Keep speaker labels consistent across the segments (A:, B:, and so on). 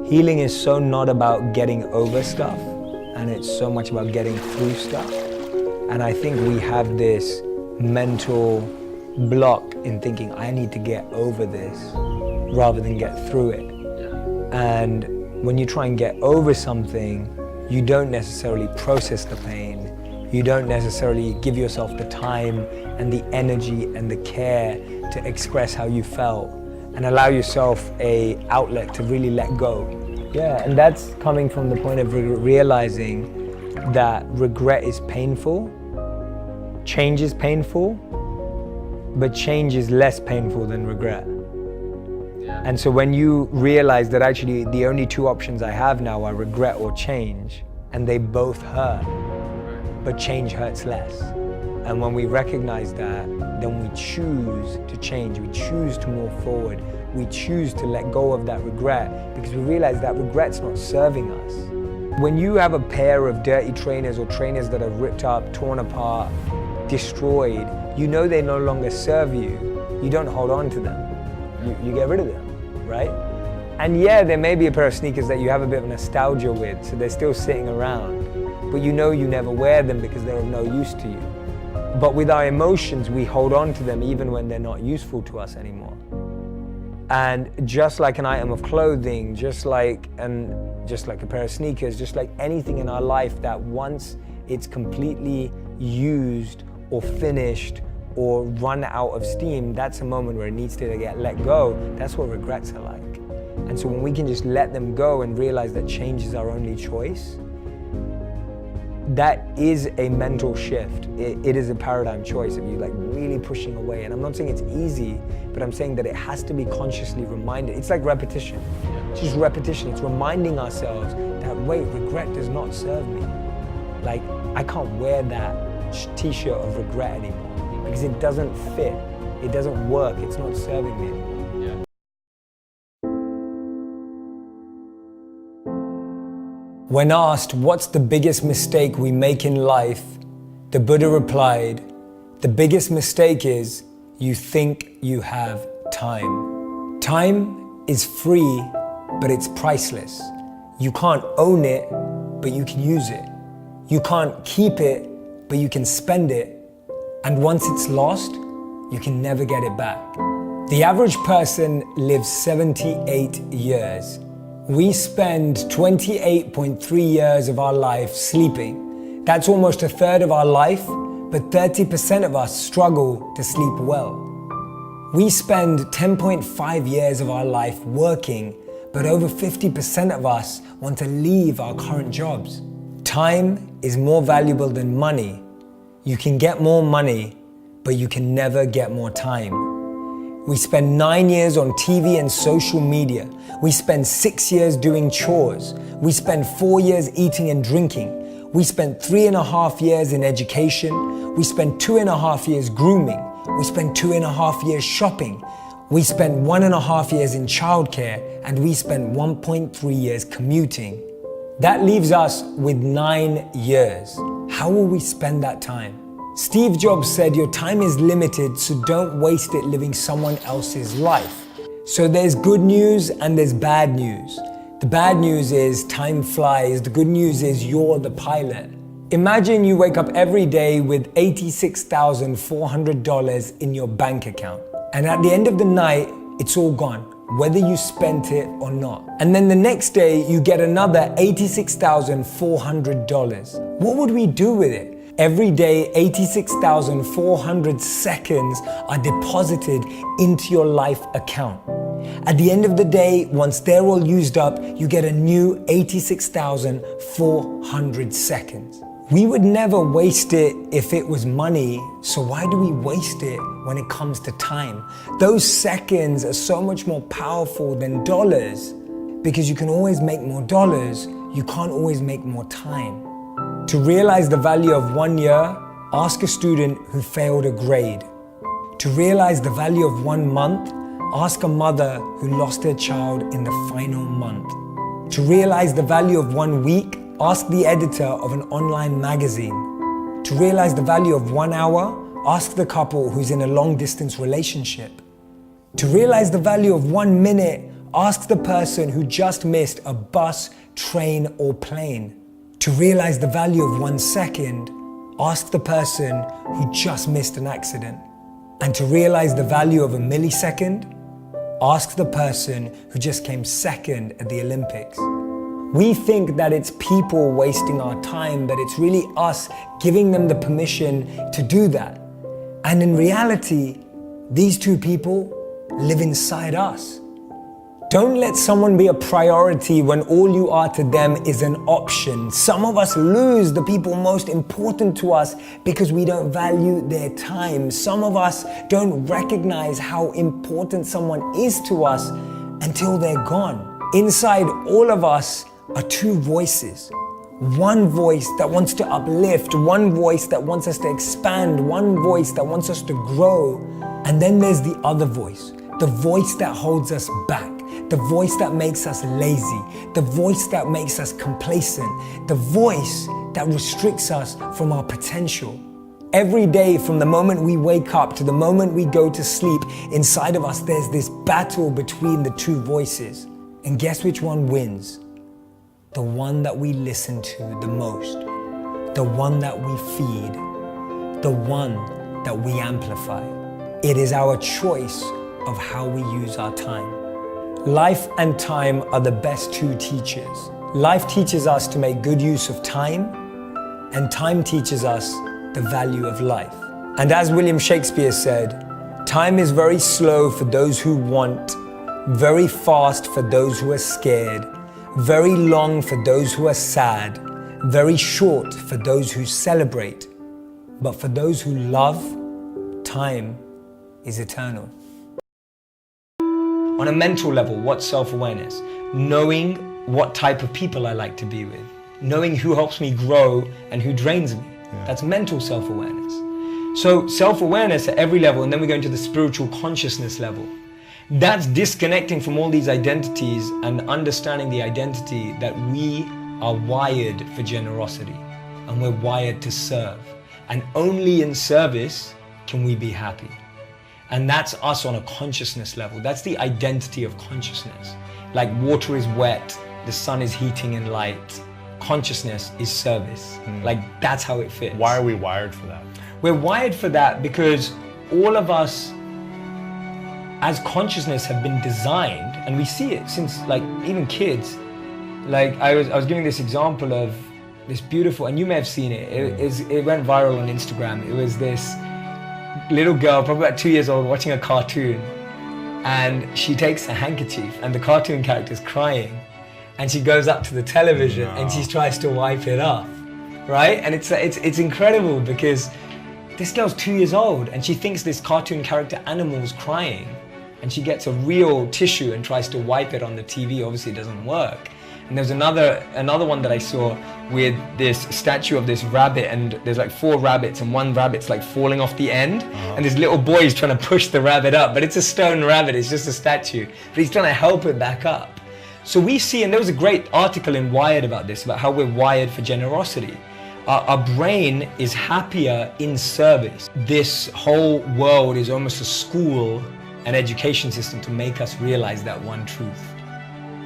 A: Healing is so not about getting over stuff, and it's so much about getting through stuff. And I think we have this mental block in thinking, I need to get over this rather than get through it. And when you try and get over something, you don't necessarily process the pain. You don't necessarily give yourself the time and the energy and the care to express how you felt and allow yourself an outlet to really let go. Yeah, and that's coming from the point of realizing that regret is painful, change is painful, but change is less painful than regret. And so when you realize that actually the only two options I have now are regret or change, and they both hurt, but change hurts less. And when we recognize that, then we choose to change, we choose to move forward, we choose to let go of that regret because we realize that regret's not serving us. When you have a pair of dirty trainers or trainers that are ripped up, torn apart, destroyed, you know they no longer serve you. You don't hold on to them. You get rid of them, right? And yeah, there may be a pair of sneakers that you have a bit of nostalgia with, so they're still sitting around, but you know you never wear them because they're of no use to you. But with our emotions, we hold on to them even when they're not useful to us anymore. And just like an item of clothing, just like a pair of sneakers, just like anything in our life that once it's completely used or finished or run out of steam, that's a moment where it needs to get let go. That's what regrets are like. And so when we can just let them go and realize that change is our only choice, that is a mental shift. It is a paradigm choice of you like really pushing away. And I'm not saying it's easy, but I'm saying that it has to be consciously reminded. It's like repetition. It's just repetition. It's reminding ourselves that, wait, regret does not serve me. Like, I can't wear that t-shirt of regret anymore because it doesn't fit. It doesn't work. It's not serving me anymore. When asked what's the biggest mistake we make in life, the Buddha replied, the biggest mistake is you think you have time. Time is free, but it's priceless. You can't own it, but you can use it. You can't keep it, but you can spend it. And once it's lost, you can never get it back. The average person lives 78 years. We spend 28.3 years of our life sleeping. That's almost a third of our life, but 30% of us struggle to sleep well. We spend 10.5 years of our life working, but over 50% of us want to leave our current jobs. Time is more valuable than money. You can get more money, but you can never get more time. We spend 9 years on TV and social media. We spend 6 years doing chores. We spend 4 years eating and drinking. We spend 3.5 years in education. We spend 2.5 years grooming. We spend 2.5 years shopping. We spend 1.5 years in childcare, and we spend 1.3 years commuting. That leaves us with 9 years. How will we spend that time? Steve Jobs said, your time is limited, so don't waste it living someone else's life. So there's good news and there's bad news. The bad news is time flies. The good news is you're the pilot. Imagine you wake up every day with $86,400 in your bank account. And at the end of the night, it's all gone, whether you spent it or not. And then the next day, you get another $86,400. What would we do with it? Every day, 86,400 seconds are deposited into your life account. At the end of the day, once they're all used up, you get a new 86,400 seconds. We would never waste it if it was money, so why do we waste it when it comes to time? Those seconds are so much more powerful than dollars because you can always make more dollars, you can't always make more time. To realize the value of 1 year, ask a student who failed a grade. To realize the value of 1 month, ask a mother who lost her child in the final month. To realize the value of 1 week, ask the editor of an online magazine. To realize the value of 1 hour, ask the couple who's in a long-distance relationship. To realize the value of 1 minute, Ask the person who just missed a bus, train, or plane. To realize the value of 1 second, ask the person who just missed an accident. And to realize the value of a millisecond, ask the person who just came second at the Olympics. We think that it's people wasting our time, but it's really us giving them the permission to do that. And in reality, these two people live inside us. Don't let someone be a priority when all you are to them is an option. Some of us lose the people most important to us because we don't value their time. Some of us don't recognize how important someone is to us until they're gone. Inside all of us are two voices. One voice that wants to uplift, one voice that wants us to expand, one voice that wants us to grow. And then there's the other voice, the voice that holds us back. The voice that makes us lazy, the voice that makes us complacent, the voice that restricts us from our potential. Every day, from the moment we wake up to the moment we go to sleep, inside of us there's this battle between the two voices. And guess which one wins? The one that we listen to the most, the one that we feed, the one that we amplify. It is our choice of how we use our time. Life and time are the best two teachers. Life teaches us to make good use of time, and time teaches us the value of life. And as William Shakespeare said, time is very slow for those who want, very fast for those who are scared, very long for those who are sad, very short for those who celebrate. But for those who love, time is eternal. On a mental level, what's self-awareness? Knowing what type of people I like to be with. Knowing who helps me grow and who drains me. Yeah. That's mental self-awareness. So self-awareness at every level, and then we go into the spiritual consciousness level. That's disconnecting from all these identities and understanding the identity that we are wired for generosity and we're wired to serve. And only in service can we be happy. And that's us on a consciousness level. That's the identity of consciousness. Like water is wet, the sun is heating and light. Consciousness is service. Like that's how it fits.
B: Why are we wired for that?
A: We're wired for that because all of us as consciousness have been designed, and we see it since like even kids. Like I was giving this example of this beautiful, and you may have seen it, it went viral on Instagram. It was this little girl, probably about 2 years old, watching a cartoon, and she takes a handkerchief and the cartoon character's crying, and she goes up to the television and she tries to wipe it off, right? And it's incredible because this girl's 2 years old and she thinks this cartoon character animal's crying, and she gets a real tissue and tries to wipe it on the TV. Obviously it doesn't work. And there's another one that I saw with this statue of this rabbit, and there's like 4 rabbits and one rabbit's like falling off the end, and this little boy is trying to push the rabbit up, but it's a stone rabbit, it's just a statue, but he's trying to help it back up. So we see, and there was a great article in Wired about this, about how we're wired for generosity. Our brain is happier in service. This whole world is almost a school, an education system to make us realize that one truth.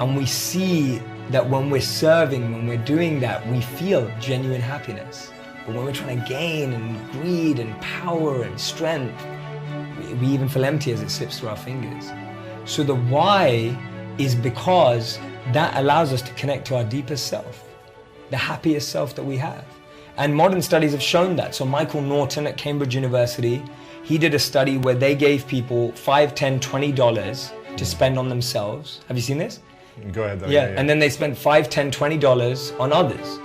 A: And we see that when we're serving, when we're doing that, we feel genuine happiness. But when we're trying to gain and greed and power and strength, we even feel empty as it slips through our fingers. So the why is because that allows us to connect to our deepest self, the happiest self that we have. And modern studies have shown that. So Michael Norton at Cambridge University, he did a study where they gave people $5, $10, $20 to spend on themselves. Have you seen this?
B: Go ahead though.
A: Yeah, and then they spent $5, $10, $20 on others.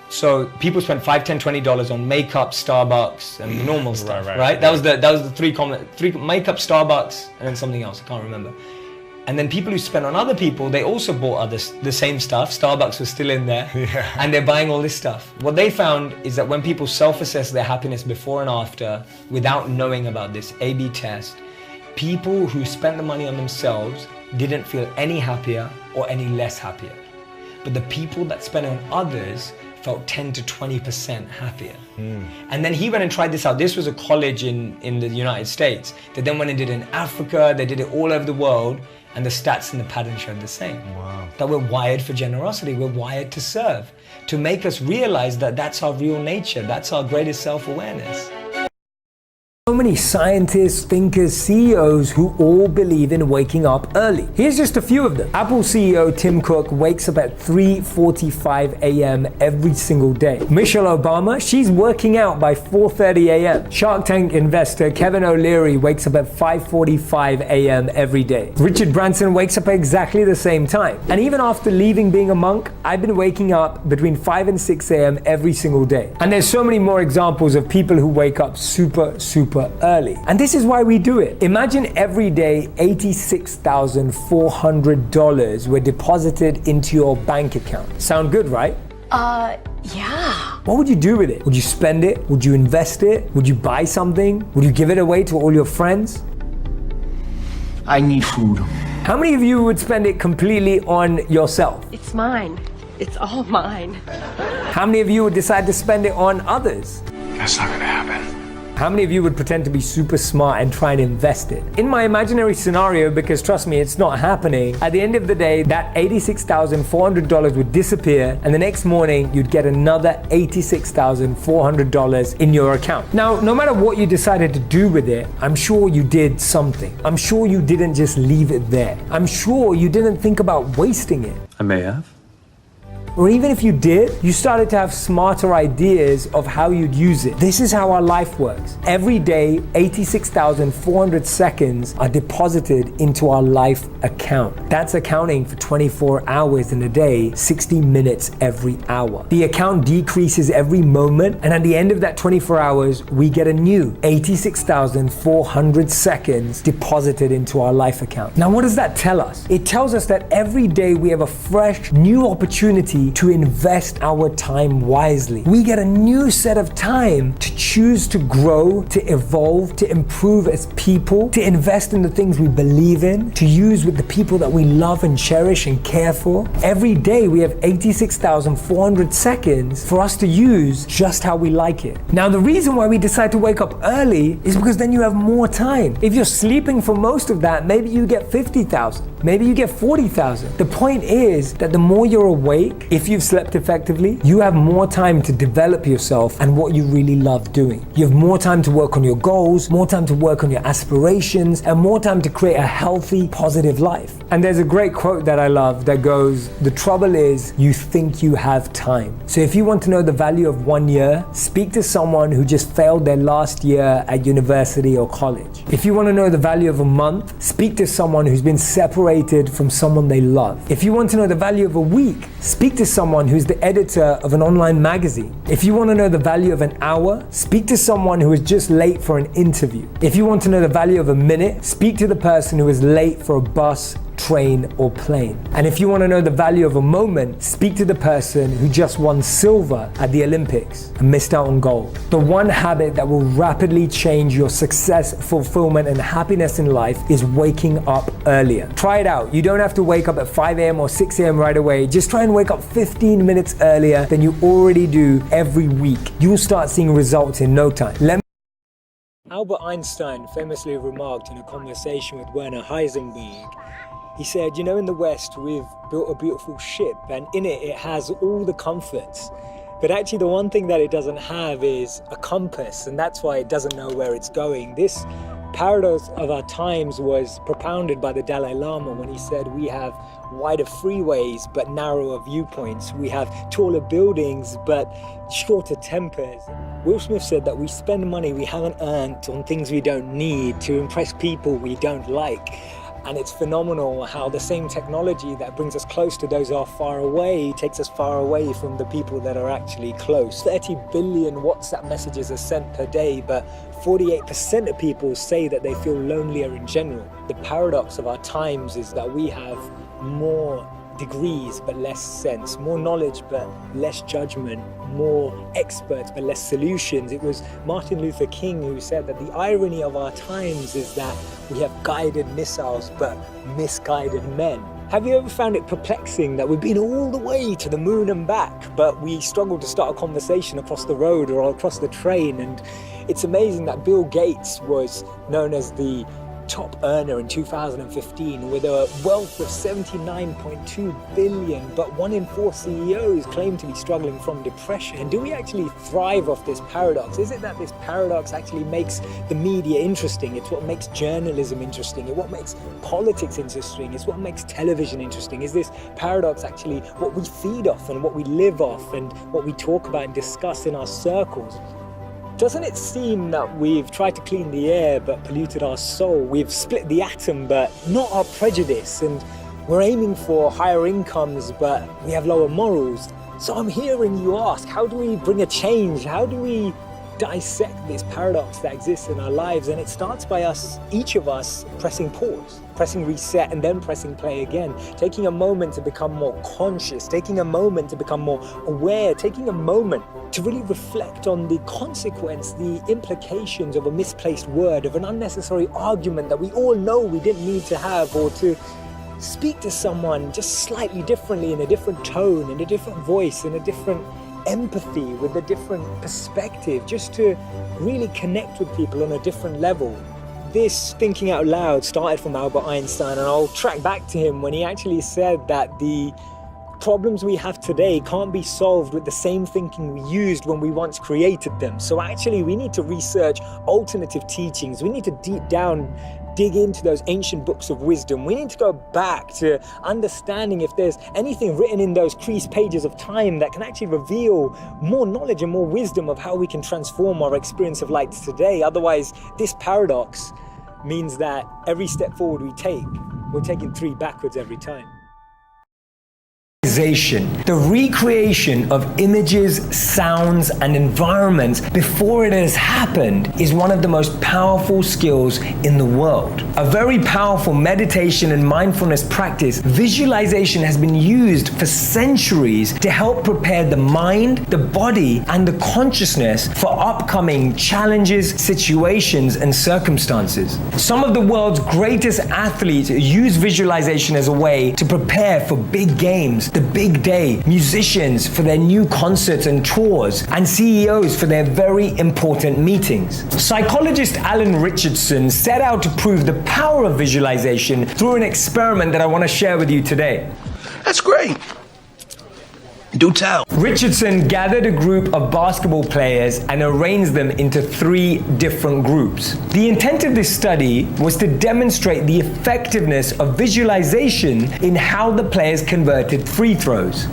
A: So people spent $5, $10, $20 on makeup, Starbucks, and the normal stuff, right? That was the three makeup, Starbucks, and then something else, I can't remember. And then people who spent on other people, they also bought the same stuff. Starbucks was still in there, and they're buying all this stuff. What they found is that when people self-assess their happiness before and after, without knowing about this A/B test, people who spent the money on themselves didn't feel any happier or any less happier. But the people that spent on others felt 10 to 20% happier. And then he went and tried this out. This was a college in the United States. They then went and did it in Africa, they did it all over the world, and the stats and the pattern showed the same.
B: Wow.
A: That we're wired for generosity, we're wired to serve, to make us realize that that's our real nature, that's our greatest self-awareness. So many scientists, thinkers, CEOs who all believe in waking up early. Here's just a few of them. Apple CEO Tim Cook wakes up at 3:45 a.m. every single day. Michelle Obama, she's working out by 4:30 a.m. Shark Tank investor Kevin O'Leary wakes up at 5:45 a.m. every day. Richard Branson wakes up at exactly the same time. And even after leaving being a monk, I've been waking up between 5 and 6 a.m. every single day. And there's so many more examples of people who wake up super early. And this is why we do it. Imagine every day $86,400 were deposited into your bank account. Sound good, right?
C: Yeah.
A: What would you do with it? Would you spend it? Would you invest it? Would you buy something? Would you give it away to all your friends?
B: I need food.
A: How many of you would spend it completely on yourself?
C: It's mine. It's all mine.
A: How many of you would decide to spend it on others?
B: That's not gonna happen.
A: How many of you would pretend to be super smart and try and invest it? In my imaginary scenario, because trust me, it's not happening, at the end of the day, that $86,400 would disappear, and the next morning, you'd get another $86,400 in your account. Now, no matter what you decided to do with it, I'm sure you did something. I'm sure you didn't just leave it there. I'm sure you didn't think about wasting it.
D: I may have.
A: Or even if you did, you started to have smarter ideas of how you'd use it. This is how our life works. Every day, 86,400 seconds are deposited into our life account. That's accounting for 24 hours in a day, 60 minutes every hour. The account decreases every moment, and at the end of that 24 hours, we get a new 86,400 seconds deposited into our life account. Now, what does that tell us? It tells us that every day we have a fresh, new opportunity to invest our time wisely. We get a new set of time to choose to grow, to evolve, to improve as people, to invest in the things we believe in, to use with the people that we love and cherish and care for. Every day we have 86,400 seconds for us to use just how we like it. Now, the reason why we decide to wake up early is because then you have more time. If you're sleeping for most of that, maybe you get 50,000. Maybe you get 40,000. The point is that the more you're awake, if you've slept effectively, you have more time to develop yourself and what you really love doing. You have more time to work on your goals, more time to work on your aspirations, and more time to create a healthy, positive life. And there's a great quote that I love that goes, "The trouble is you think you have time." So if you want to know the value of 1 year, speak to someone who just failed their last year at university or college. If you want to know the value of a month, speak to someone who's been separated from someone they love. If you want to know the value of a week, speak to someone who's the editor of an online magazine. If you want to know the value of an hour, speak to someone who is just late for an interview. If you want to know the value of a minute, speak to the person who is late for a bus, train, or plane. And if you want to know the value of a moment, speak to the person who just won silver at the Olympics and missed out on gold. The one habit that will rapidly change your success, fulfillment, and happiness in life is waking up earlier. Try it out. You don't have to wake up at 5 a.m. or 6 a.m. right away. Just try and wake up 15 minutes earlier than you already do every week. You'll start seeing results in no time. Albert Einstein famously remarked in a conversation with Werner Heisenberg, he said, "You know, in the West, we've built a beautiful ship, and in it, it has all the comforts. But actually, the one thing that it doesn't have is a compass, and that's why it doesn't know where it's going." This paradox of our times was propounded by the Dalai Lama when he said, "We have wider freeways, but narrower viewpoints. We have taller buildings, but shorter tempers." Will Smith said that we spend money we haven't earned on things we don't need to impress people we don't like. And it's phenomenal how the same technology that brings us close to those who are far away takes us far away from the people that are actually close. 30 billion WhatsApp messages are sent per day, but 48% of people say that they feel lonelier in general. The paradox of our times is that we have more degrees but less sense, more knowledge but less judgment, more experts but less solutions. It was Martin Luther King who said that the irony of our times is that we have guided missiles but misguided men. Have you ever found it perplexing that we've been all the way to the moon and back, but we struggle to start a conversation across the road or across the train? And it's amazing that Bill Gates was known as the top earner in 2015 with a wealth of 79.2 billion, but 1 in 4 CEOs claim to be struggling from depression. And do we actually thrive off this paradox? Is it that this paradox actually makes the media interesting? It's what makes journalism interesting. It's what makes politics interesting. It's what makes television interesting. Is this paradox actually what we feed off and what we live off and what we talk about and discuss in our circles? Doesn't it seem that we've tried to clean the air but polluted our soul? We've split the atom but not our prejudice, and we're aiming for higher incomes but we have lower morals. So I'm hearing you ask, how do we bring a change? How do we dissect this paradox that exists in our lives? And it starts by us, each of us, pressing pause, pressing reset, and then pressing play again. Taking a moment to become more conscious, taking a moment to become more aware, taking a moment to really reflect on the consequence, the implications of a misplaced word, of an unnecessary argument that we all know we didn't need to have, or to speak to someone just slightly differently, in a different tone, in a different voice, in a different empathy, with a different perspective, just to really connect with people on a different level. This thinking out loud started from Albert Einstein, and I'll track back to him when he actually said that the problems we have today can't be solved with the same thinking we used when we once created them. So actually we need to research alternative teachings. We need to dig into those ancient books of wisdom. We need to go back to understanding if there's anything written in those creased pages of time that can actually reveal more knowledge and more wisdom of how we can transform our experience of light today. Otherwise, this paradox means that every step forward we take, we're taking 3 backwards every time. The recreation of images, sounds, and environments before it has happened is one of the most powerful skills in the world. A very powerful meditation and mindfulness practice, visualization has been used for centuries to help prepare the mind, the body, and the consciousness for upcoming challenges, situations, and circumstances. Some of the world's greatest athletes use visualization as a way to prepare for big games, the big day, musicians for their new concerts and tours, and CEOs for their very important meetings. Psychologist Alan Richardson set out to prove the power of visualization through an experiment that I want to share with you today.
B: That's great. Do tell.
A: Richardson gathered a group of basketball players and arranged them into 3 different groups. The intent of this study was to demonstrate the effectiveness of visualization in how the players converted free throws.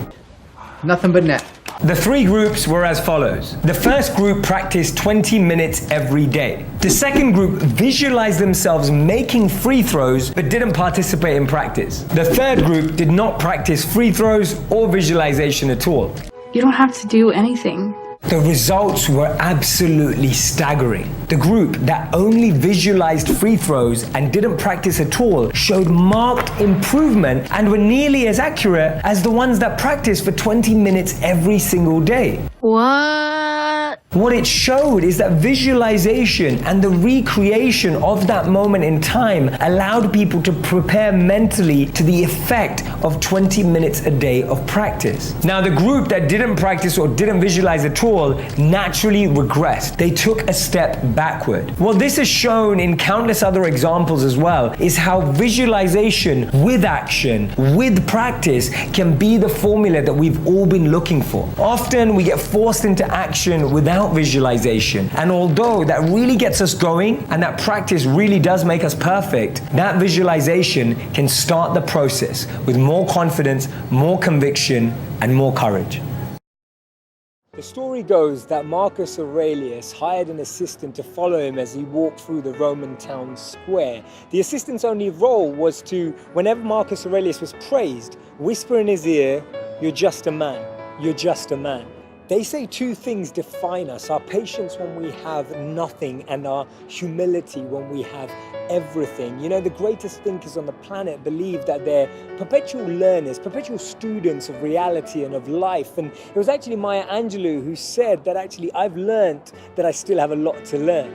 D: Nothing but net.
A: The 3 groups were as follows. The first group practiced 20 minutes every day. The second group visualized themselves making free throws but didn't participate in practice. The third group did not practice free throws or visualization at all.
E: You don't have to do anything.
A: The results were absolutely staggering. The group that only visualized free throws and didn't practice at all showed marked improvement and were nearly as accurate as the ones that practiced for 20 minutes every single day.
E: What?
A: What it showed is that visualization and the recreation of that moment in time allowed people to prepare mentally to the effect of 20 minutes a day of practice. Now, the group that didn't practice or didn't visualize at all naturally regressed. They took a step backward. What this is shown in countless other examples as well is how visualization with action, with practice, can be the formula that we've all been looking for. Often we get forced into action without visualization, and although that really gets us going and that practice really does make us perfect, that visualization can start the process with more confidence, more conviction, and more courage. The story goes that Marcus Aurelius hired an assistant to follow him as he walked through the Roman town square. The assistant's only role was to, whenever Marcus Aurelius was praised, whisper in his ear, "You're just a man, you're just a man." They say 2 things define us: our patience when we have nothing and our humility when we have everything. You know, the greatest thinkers on the planet believe that they're perpetual learners, perpetual students of reality and of life. And it was actually Maya Angelou who said that actually I've learned that I still have a lot to learn.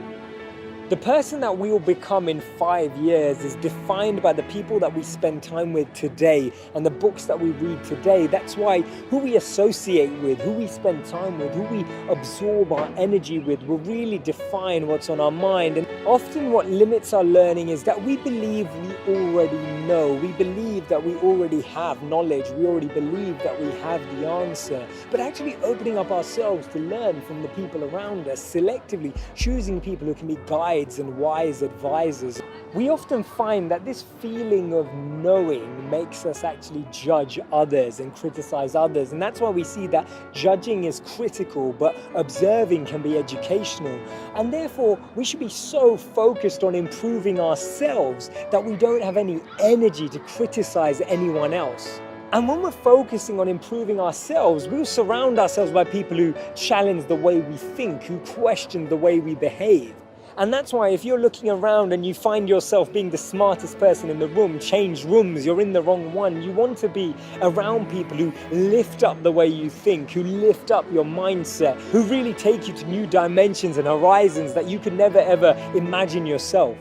A: The person that we will become in 5 years is defined by the people that we spend time with today and the books that we read today. That's why who we associate with, who we spend time with, who we absorb our energy with will really define what's on our mind. And often what limits our learning is that we believe we already know. We believe that we already have knowledge. We already believe that we have the answer. But actually opening up ourselves to learn from the people around us, selectively choosing people who can be guides and wise advisors. We often find that this feeling of knowing makes us actually judge others and criticize others. And that's why we see that judging is critical, but observing can be educational. And therefore, we should be so focused on improving ourselves that we don't have any energy to criticize anyone else. And when we're focusing on improving ourselves, we'll surround ourselves by people who challenge the way we think, who question the way we behave. And that's why if you're looking around and you find yourself being the smartest person in the room, change rooms, you're in the wrong one. You want to be around people who lift up the way you think, who lift up your mindset, who really take you to new dimensions and horizons that you could never ever imagine yourself.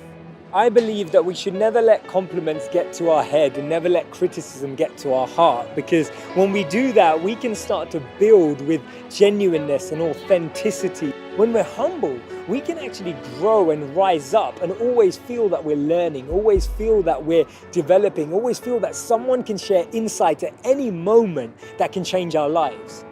A: I believe that we should never let compliments get to our head and never let criticism get to our heart, because when we do that, we can start to build with genuineness and authenticity. When we're humble, we can actually grow and rise up and always feel that we're learning, always feel that we're developing, always feel that someone can share insight at any moment that can change our lives.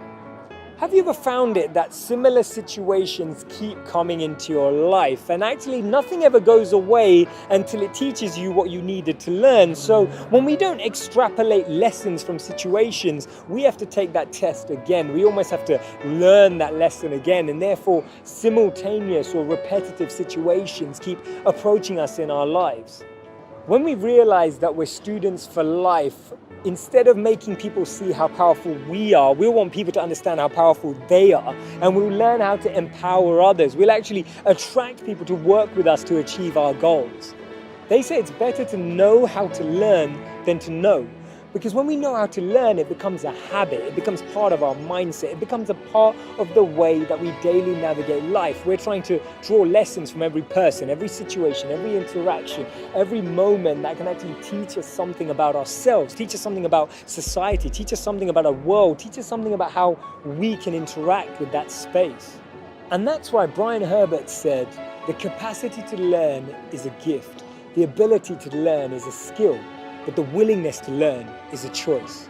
A: Have you ever found it that similar situations keep coming into your life and actually nothing ever goes away until it teaches you what you needed to learn? So when we don't extrapolate lessons from situations, we have to take that test again. We almost have to learn that lesson again, and therefore simultaneous or repetitive situations keep approaching us in our lives. When we realize that we're students for life, instead of making people see how powerful we are, we want people to understand how powerful they are, and we'll learn how to empower others. We'll actually attract people to work with us to achieve our goals. They say it's better to know how to learn than to know. Because when we know how to learn, it becomes a habit, it becomes part of our mindset, it becomes a part of the way that we daily navigate life. We're trying to draw lessons from every person, every situation, every interaction, every moment that can actually teach us something about ourselves, teach us something about society, teach us something about our world, teach us something about how we can interact with that space. And that's why Brian Herbert said, the capacity to learn is a gift, the ability to learn is a skill, but the willingness to learn is a choice.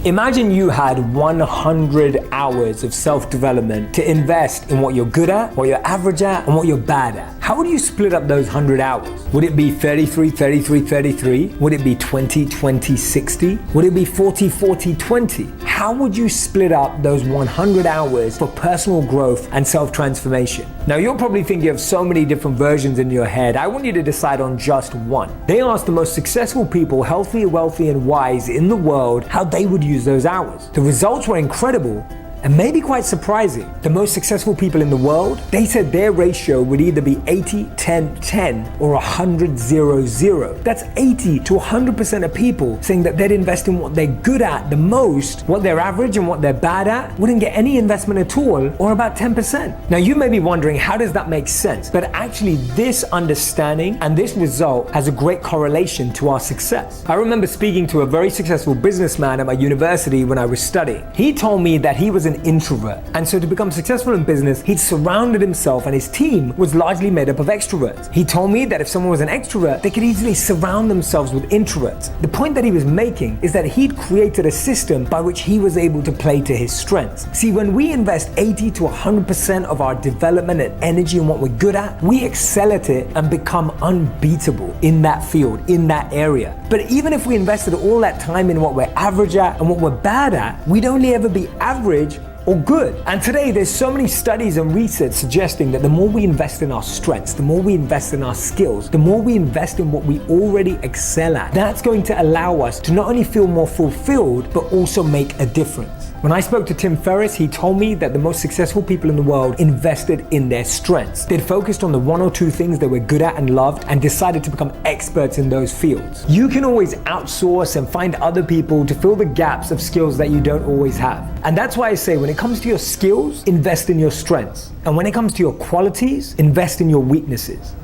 A: Imagine you had 100 hours of self-development to invest in what you're good at, what you're average at, and what you're bad at. How would you split up those 100 hours? Would it be 33, 33, 33? Would it be 20, 20, 60? Would it be 40, 40, 20? How would you split up those 100 hours for personal growth and self-transformation? Now, you're probably thinking of so many different versions in your head. I want you to decide on just one. They asked the most successful people, healthy, wealthy, and wise in the world, how they would use those hours. The results were incredible and maybe quite surprising. The most successful people in the world, they said their ratio would either be 80, 10, 10 or 100, 0, 0. That's 80 to 100% of people saying that they'd invest in what they're good at the most, what they're average and what they're bad at wouldn't get any investment at all, or about 10%. Now you may be wondering, how does that make sense? But actually this understanding and this result has a great correlation to our success. I remember speaking to a very successful businessman at my university when I was studying. He told me that he was an introvert, and so to become successful in business, he'd surrounded himself and his team was largely made up of extroverts. He told me that if someone was an extrovert, they could easily surround themselves with introverts. The point that he was making is that he'd created a system by which he was able to play to his strengths. See, when we invest 80 to 100% of our development and energy in what we're good at, we excel at it and become unbeatable in that field, in that area. But even if we invested all that time in what we're average at and what we're bad at, we'd only ever be average or good. And today there's so many studies and research suggesting that the more we invest in our strengths, the more we invest in our skills, the more we invest in what we already excel at, that's going to allow us to not only feel more fulfilled, but also make a difference. When I spoke to Tim Ferriss, he told me that the most successful people in the world invested in their strengths. They'd focused on the one or two things they were good at and loved and decided to become experts in those fields. You can always outsource and find other people to fill the gaps of skills that you don't always have. And that's why I say when it comes to your skills, invest in your strengths. And when it comes to your qualities, invest in your weaknesses.